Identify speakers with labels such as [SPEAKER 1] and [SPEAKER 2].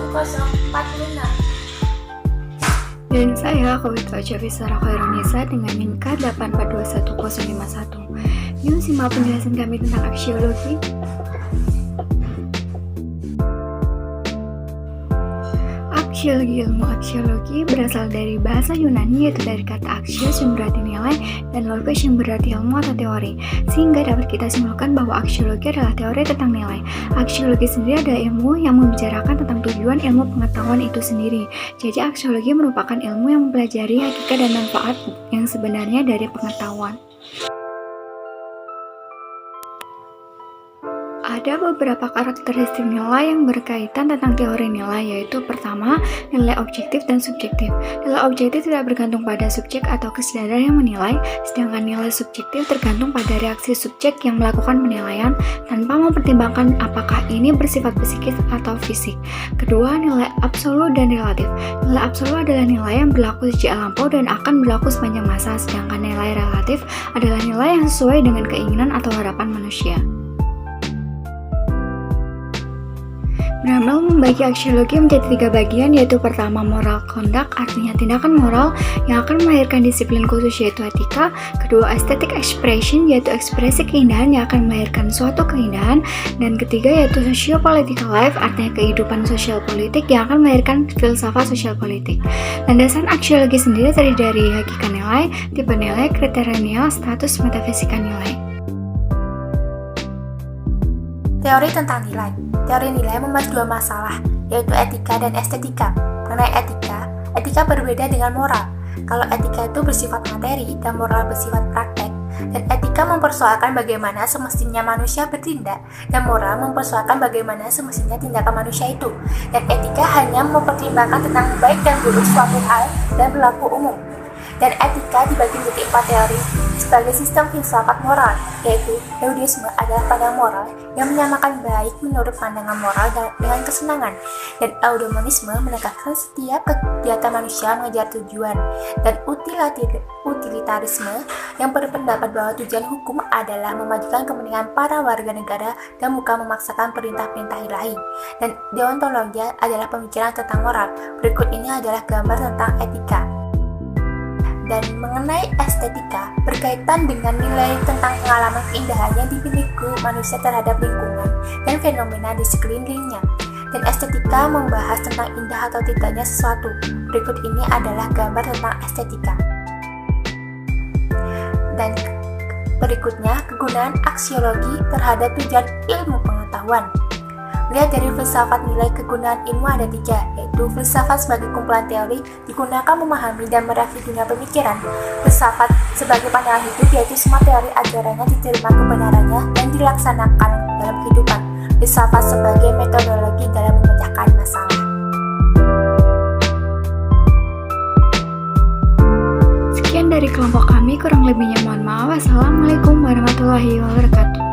[SPEAKER 1] 1046.
[SPEAKER 2] Dan saya, Kowitwa Jafisara Khairunisa dengan NIM K84211051. Yuk simak penjelasan kami tentang aksiologi. Ilmu aksiologi berasal dari bahasa Yunani, yaitu dari kata aksios yang berarti nilai dan logos yang berarti ilmu atau teori, sehingga dapat kita simpulkan bahwa aksiologi adalah teori tentang nilai. Aksiologi sendiri adalah ilmu yang membicarakan tentang tujuan ilmu pengetahuan itu sendiri. Jadi aksiologi merupakan ilmu yang mempelajari hakikat dan manfaat yang sebenarnya dari pengetahuan. Ada beberapa karakteristik nilai yang berkaitan tentang teori nilai, yaitu pertama, nilai objektif dan subjektif. Nilai objektif tidak bergantung pada subjek atau kesadaran yang menilai, sedangkan nilai subjektif tergantung pada reaksi subjek yang melakukan penilaian tanpa mempertimbangkan apakah ini bersifat psikis atau fisik. Kedua, nilai absolut dan relatif. Nilai absolut adalah nilai yang berlaku sejak lampau dan akan berlaku sepanjang masa, sedangkan nilai relatif adalah nilai yang sesuai dengan keinginan atau harapan manusia. Bramel membagi aksiologi menjadi 3 bagian, yaitu pertama moral conduct, artinya tindakan moral yang akan melahirkan disiplin khusus yaitu etika. Kedua aesthetic expression, yaitu ekspresi keindahan yang akan melahirkan suatu keindahan. Dan ketiga yaitu socio-political life, artinya kehidupan sosial politik yang akan melahirkan filsafat sosial politik. Landasan aksiologi sendiri terdiri dari hakikat nilai, tipe nilai, kriteria nilai, status metafisika nilai.
[SPEAKER 1] Teori tentang nilai. Teori nilai membahas 2 masalah, yaitu etika dan estetika. Mengenai etika berbeda dengan moral. Kalau etika itu bersifat materi dan moral bersifat praktek, dan etika mempersoalkan bagaimana semestinya manusia bertindak, dan moral mempersoalkan bagaimana semestinya tindakan manusia itu. Dan etika hanya mempertimbangkan tentang baik dan buruk suatu hal dan berlaku umum. Dan etika dibagi menjadi 4 teori sebagai sistem filsafat moral, yaitu Eudisme adalah pandang moral yang menyamakan baik menurut pandangan moral dengan kesenangan, dan Eudemonisme menegaskan setiap kegiatan manusia mengejar tujuan, dan utilitarisme yang berpendapat bahwa tujuan hukum adalah memajukan kepentingan para warga negara dan bukan memaksakan perintah-perintah ilahi. Dan deontologi adalah pemikiran tentang moral. Berikut ini adalah gambar tentang etika. Dan mengenai estetika, berkaitan dengan nilai tentang pengalaman keindahan yang dimiliki manusia terhadap lingkungan dan fenomena di sekelilingnya. Dan estetika membahas tentang indah atau tidaknya sesuatu. Berikut ini adalah gambar tentang estetika. Dan berikutnya, kegunaan aksiologi terhadap tujuan ilmu pengetahuan. Lihat dari filsafat nilai kegunaan ilmu ada 3, yaitu filsafat sebagai kumpulan teori digunakan memahami dan merakit dunia pemikiran. Filsafat sebagai pandangan hidup, yaitu semua teori ajarannya diterima kebenarannya dan dilaksanakan dalam kehidupan. Filsafat sebagai metodologi dalam memecahkan masalah.
[SPEAKER 2] Sekian dari kelompok kami, kurang lebihnya mohon maaf. Wassalamualaikum warahmatullahi wabarakatuh.